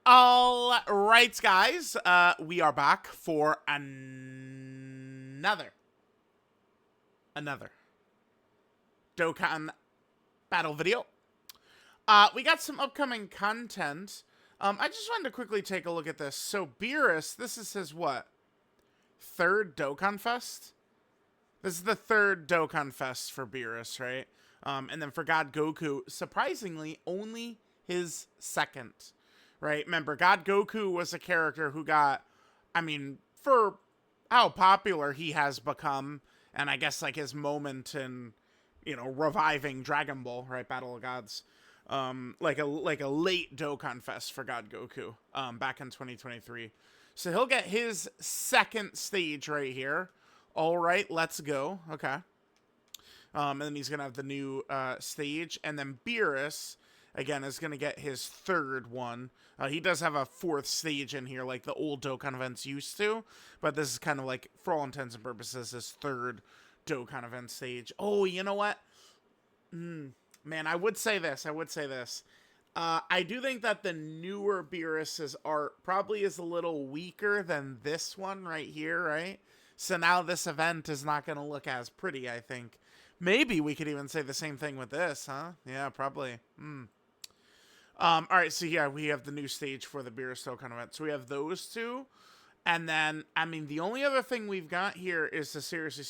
All right, guys, we are back for another Dokkan battle video. We got some upcoming content. I just wanted to quickly take a look at this. So Beerus, this is his what? Third Dokkan Fest? This is the third Dokkan Fest for Beerus, right? And then for God Goku, surprisingly, only his second, right? Remember, God Goku was a character who got, for how popular he has become, and I guess like his moment in, reviving Dragon Ball, right? Battle of Gods. Like a late Dokkan Fest for God Goku, back in 2023. So he'll get his second stage right here. All right, let's go. Okay. And then he's going to have the new stage. And then Beerus, again, is going to get his third one. He does have a fourth stage in here, like the old Dokkan events used to. But this is kind of like, for all intents and purposes, his third Dokkan event stage. Oh, you know what? Man, I would say this. I do think that the newer Beerus's art probably is a little weaker than this one right here, right? So now this event is not going to look as pretty, I think. Maybe we could even say the same thing with this, huh? Yeah, probably. All right, so yeah, we have the new stage for the Beerus Dokkan event. So we have those two. And then, the only other thing we've got here is the Seriously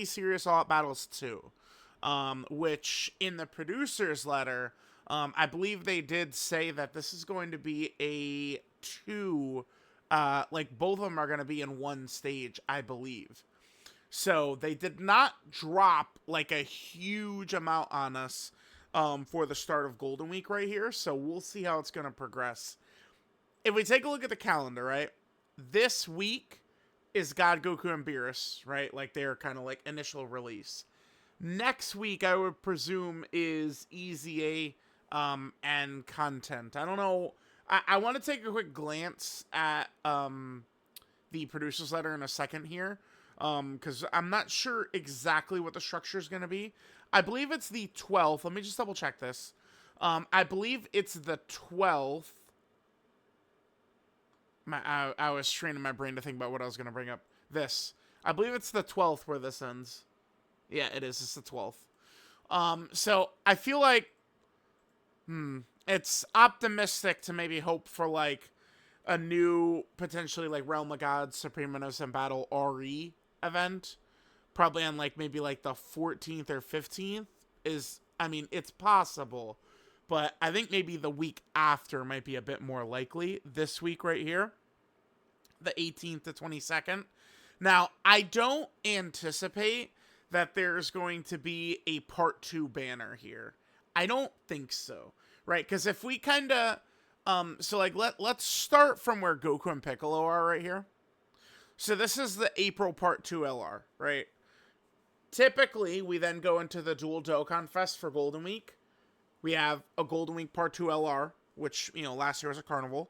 Serious All Out Battles 2. Which in the producer's letter, I believe they did say that this is going to be a two, like both of them are going to be in one stage, I believe. So they did not drop like a huge amount on us for the start of Golden Week right here. So we'll see how it's going to progress. If we take a look at the calendar, right, this week is God, Goku, and Beerus, right? Like their kind of like initial release. Next week, I would presume, is EZA and content. I don't know. I want to take a quick glance at the producer's letter in a second here, because I'm not sure exactly what the structure is going to be. I believe it's the 12th. Let me just double check this. I believe it's the 12th. I was straining my brain to think about what I was going to bring up. This. I believe it's the 12th where this ends. Yeah, it is. It's the 12th. So I feel like, it's optimistic to maybe hope for like a new, potentially like Realm of Gods, Supreme Innocent Battle RE event. Probably on like maybe like the 14th or 15th is, it's possible. But I think maybe the week after might be a bit more likely. This week right here, the 18th to 22nd. Now, I don't anticipate that there's going to be a part 2 banner here. I don't think so, right? Because if we kind of, so like let's start from where Goku and Piccolo are right here. So this is the April part 2 LR, right? Typically, we then go into the Dual Dokkan Fest for Golden Week. We have a Golden Week part 2 LR, which, last year was a carnival.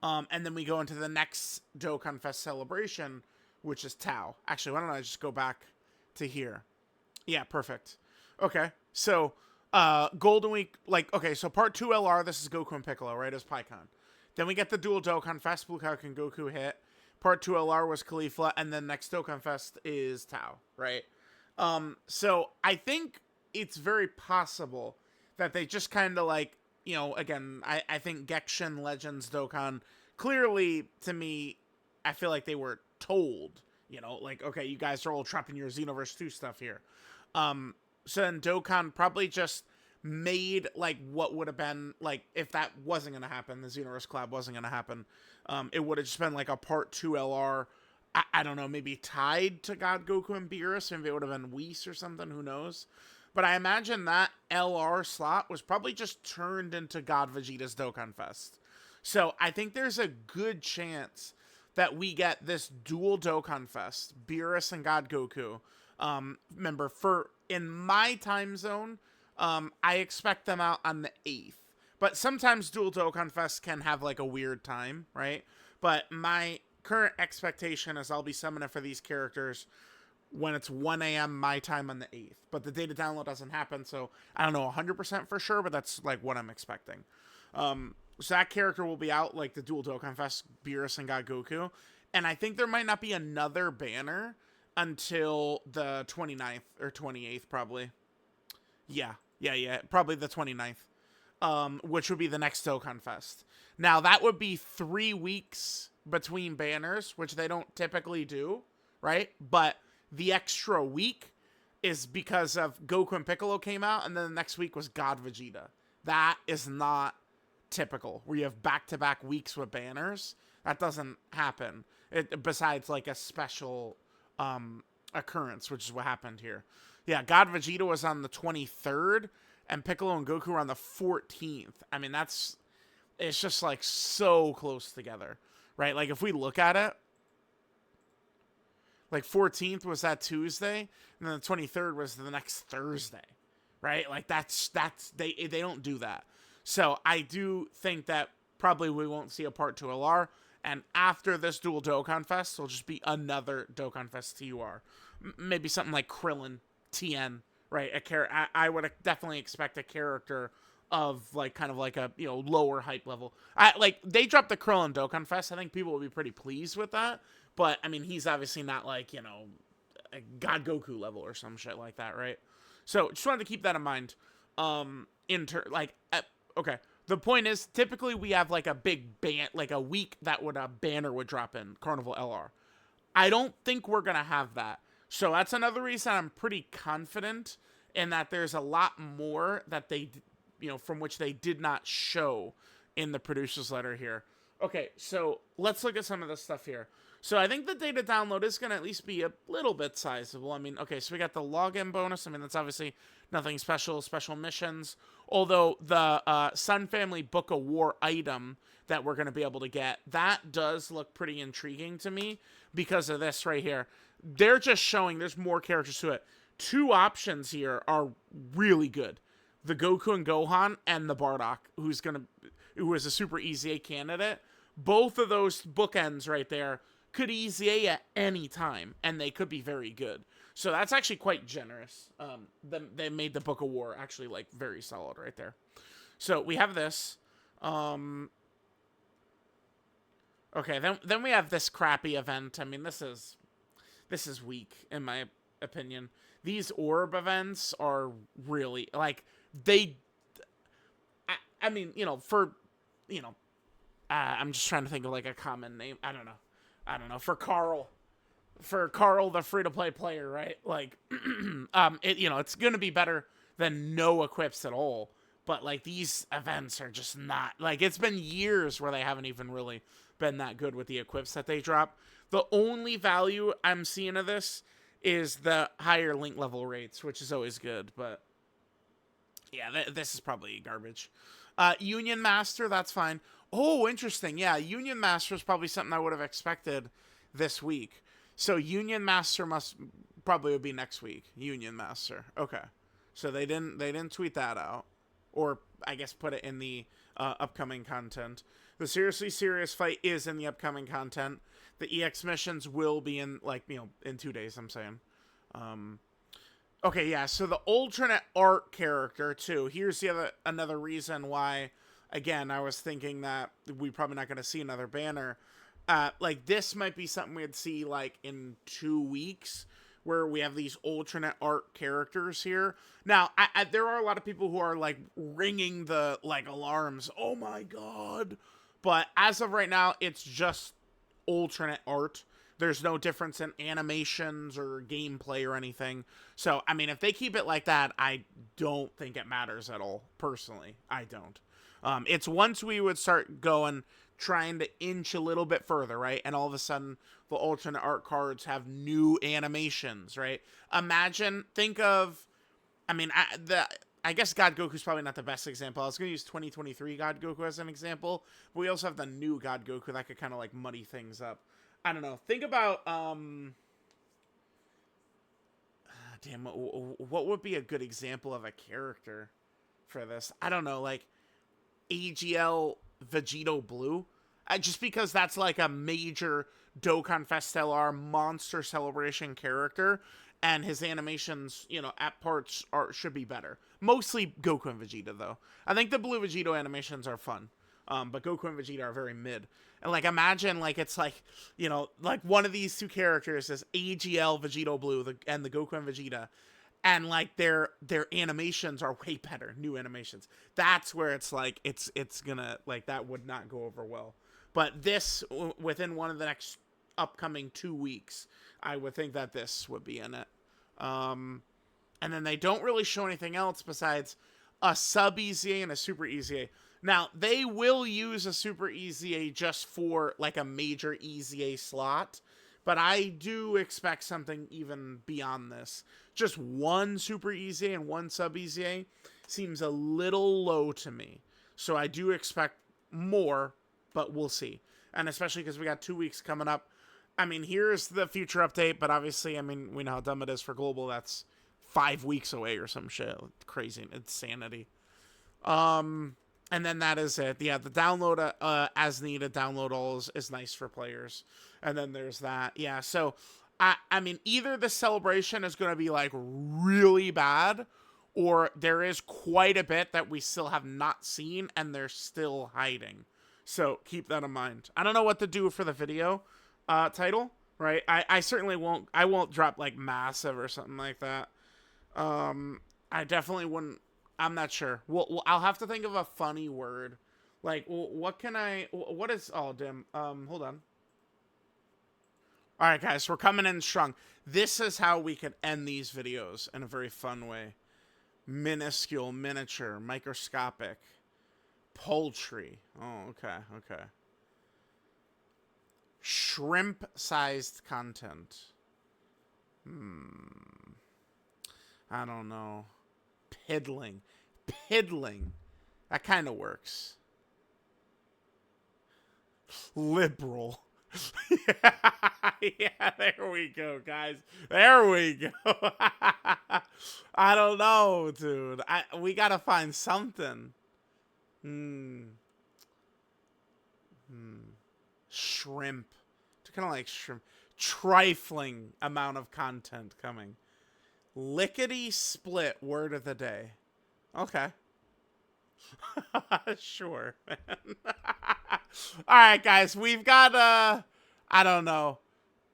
And then we go into the next Dokkan Fest celebration, which is Tao. Actually, why don't I just go back to here? Yeah, perfect. Okay, so Golden Week, so part 2 LR, this is Goku and Piccolo, right, as PyCon. Then we get the Dual Dokkan Fest, Blue Cow and Goku hit. Part 2 LR was Caulifla, and then next Dokkan Fest is Tao, right? So I think it's very possible that they just kind of like, again, I think Genshin Legends Dokkan, clearly, to me, I feel like they were told, like, okay, you guys are all trapped in your Xenoverse 2 stuff here. So then Dokkan probably just made, like, what would have been, like, if that wasn't going to happen, the Xenoverse collab wasn't going to happen, it would have just been, like, a part 2 LR, I don't know, maybe tied to God, Goku, and Beerus, maybe it would have been Whis or something, who knows? But I imagine that LR slot was probably just turned into God Vegeta's Dokkan Fest. So I think there's a good chance that we get this dual Dokkan Fest, Beerus and God Goku. Remember, in my time zone, I expect them out on the 8th. But sometimes dual Dokkan Fest can have like a weird time, right? But my current expectation is I'll be summoning for these characters when it's 1 a.m. my time on the 8th. But the data download doesn't happen, so I don't know 100% for sure, but that's like what I'm expecting. So that character will be out, like the Dual Dokkan Fest, Beerus and God Goku. And I think there might not be another banner until the 29th or 28th, probably. Yeah. Probably the 29th, which would be the next Dokkan Fest. Now, that would be 3 weeks between banners, which they don't typically do, right? But the extra week is because of Goku and Piccolo came out, and then the next week was God Vegeta. That is not typical, where you have back-to-back weeks with banners. That doesn't happen, besides like a special occurrence, which is what happened here. Yeah, God Vegeta was on the 23rd, and Piccolo and Goku were on the 14th. I mean, it's just like so close together, right? Like if we look at it, like 14th was that Tuesday, and then the 23rd was the next Thursday, right? Like that's they don't do that. So I do think that probably we won't see a part 2 LR, and after this Dual Dokkan Fest, it'll just be another Dokkan Fest TUR. Maybe something like Krillin, TN, right? I would definitely expect a character of like kind of like a lower hype level. They dropped the Krillin Dokkan Fest. I think people will be pretty pleased with that. But I mean, he's obviously not like a God Goku level or some shit like that, right? So just wanted to keep that in mind. Okay. The point is, typically we have like a big like a week that a banner would drop in Carnival LR. I don't think we're gonna have that. So that's another reason I'm pretty confident in that there's a lot more that they, from which they did not show in the producer's letter here. Okay, so let's look at some of this stuff here. So I think the data download is going to at least be a little bit sizable. I mean, okay, so we got the login bonus. I mean, that's obviously nothing special missions. Although the Sun Family Book of War item that we're going to be able to get, that does look pretty intriguing to me because of this right here. They're just showing there's more characters to it. 2 options here are really good. The Goku and Gohan and the Bardock, who is a super easy A candidate. Both of those bookends right there could easy A at any time, and they could be very good. So that's actually quite generous. They made the Book of War actually like very solid right there. So we have this. Okay, then we have this crappy event. I mean, this is weak in my opinion. These orb events are really like I mean, I'm just trying to think of like a common name. I don't know. For Carl, the free-to-play player, right? Like, it's going to be better than no equips at all. But like these events are just not like, it's been years where they haven't even really been that good with the equips that they drop. The only value I'm seeing of this is the higher link level rates, which is always good. But yeah, this is probably garbage. Union Master, that's fine. Oh, interesting. Yeah, Union Master is probably something I would have expected this week. So Union Master probably would be next week. Union Master. Okay. So they didn't tweet that out, or I guess put it in the upcoming content. The Seriously Serious fight is in the upcoming content. The EX missions will be in in 2 days. I'm saying. Okay, yeah. So the alternate art character too. Here's another reason why. Again, I was thinking that we're probably not going to see another banner. Like this might be something we'd see like in 2 weeks, where we have these alternate art characters here. Now, there are a lot of people who are like ringing the like alarms. Oh my god! But as of right now, it's just alternate art. There's no difference in animations or gameplay or anything. So, I mean, if they keep it like that, I don't think it matters at all. Personally, I don't. It's once we would start trying to inch a little bit further, right? And all of a sudden, the alternate art cards have new animations, right? Think of, I mean, I guess God Goku's probably not the best example. I was going to use 2023 God Goku as an example, but we also have the new God Goku that could kind of like muddy things up. I don't know. Think about, what would be a good example of a character for this? I don't know, like AGL Vegito Blue, just because that's like a major Dokkan Fest LR monster celebration character, and his animations, at parts should be better. Mostly Goku and Vegeta, though. I think the Blue Vegito animations are fun. But Goku and Vegeta are very mid. And like imagine like it's like, you know, like one of these two characters is AGL Vegito Blue and the Goku and Vegeta, and like their animations are way better, new animations. That's where it's like it's gonna like that would not go over well. But this within one of the next upcoming 2 weeks, I would think that this would be in it. And then they don't really show anything else besides a sub EZA and a super EZA. Now, they will use a super EZA just for like a major EZA slot, but I do expect something even beyond this. Just one super EZA and one sub EZA seems a little low to me. So I do expect more, but we'll see. And especially because we got 2 weeks coming up. I mean, here's the future update, but obviously, I mean, we know how dumb it is for global. That's 5 weeks away or some shit. Crazy insanity. And then that is it. Yeah, the download as needed download all is nice for players. And then there's that. Yeah, so I mean, either the celebration is going to be like really bad, or there is quite a bit that we still have not seen and they're still hiding. So keep that in mind. I don't know what to do for the video title, right? I certainly won't drop like massive or something like that. I definitely wouldn't. I'm not sure. I'll have to think of a funny word. Like, what is, oh, damn. Hold on. All right, guys, we're coming in strong. This is how we could end these videos in a very fun way. Minuscule, miniature, microscopic, poultry. Oh, okay. Shrimp-sized content. I don't know. Piddling. That kind of works. Liberal. Yeah, there we go, guys. There we go. I don't know, dude. We gotta find something. Shrimp. Kind of like shrimp. Trifling amount of content coming. Lickety-split word of the day. Okay. Sure, man. Alright, guys. We've got, I don't know,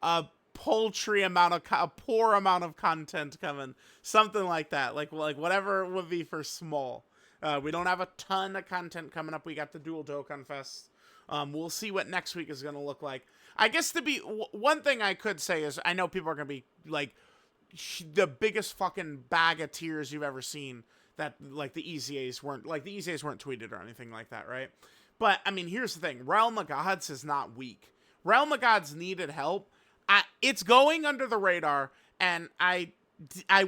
a poor amount of content coming. Something like that. Like whatever would be for small. We don't have a ton of content coming up. We got the Dual Dokkan Fest. We'll see what next week is going to look like. I guess one thing I could say is I know people are going to be like, the biggest fucking bag of tears you've ever seen that like the EZAs weren't tweeted or anything like that, right? But I mean, here's the thing. Realm of Gods is not weak. Realm of Gods needed help. It's going under the radar, and I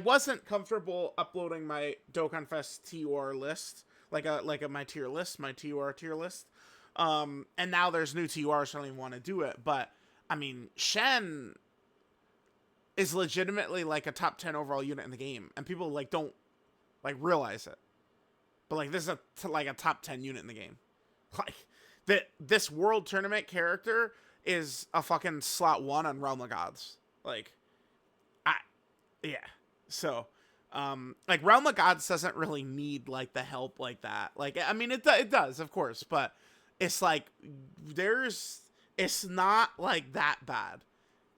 wasn't comfortable uploading my Dokkan Fest TOR list, like my tier list, my TOR tier list. And now there's new TORs, so I don't even want to do it. But I mean, Shen is legitimately like a top 10 overall unit in the game, and people like don't like realize it. But like this is like a top 10 unit in the game. Like this world tournament character is a fucking slot 1 on Realm of Gods. Like yeah. So like Realm of Gods doesn't really need like the help like that. Like I mean it does, of course, but it's like it's not like that bad.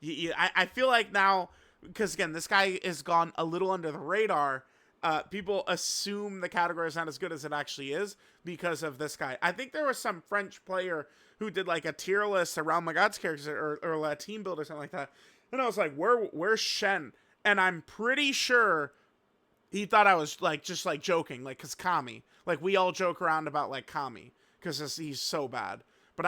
I feel like now, because again, this guy is gone a little under the radar. People assume the category is not as good as it actually is because of this guy. I think there was some French player who did like a tier list around my God's characters or a team build or something like that. And I was like, where's Shen? And I'm pretty sure he thought I was like just like joking, like because Kami. Like we all joke around about like Kami because he's so bad. But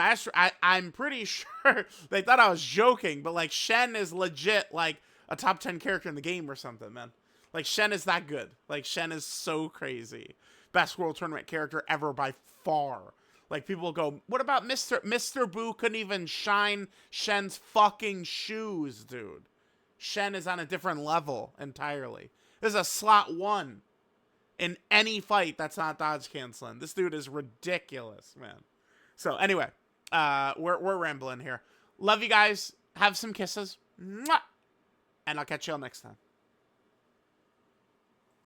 I'm pretty sure they thought I was joking, but like Shen is legit like a top 10 character in the game or something, man. Like Shen is that good. Like Shen is so crazy. Best World Tournament character ever by far. Like people go, what about Mr. Boo couldn't even shine Shen's fucking shoes, dude. Shen is on a different level entirely. This is a slot 1 in any fight that's not dodge canceling. This dude is ridiculous, man. So anyway, we're rambling here. Love you guys. Have some kisses. Mwah! And I'll catch y'all next time.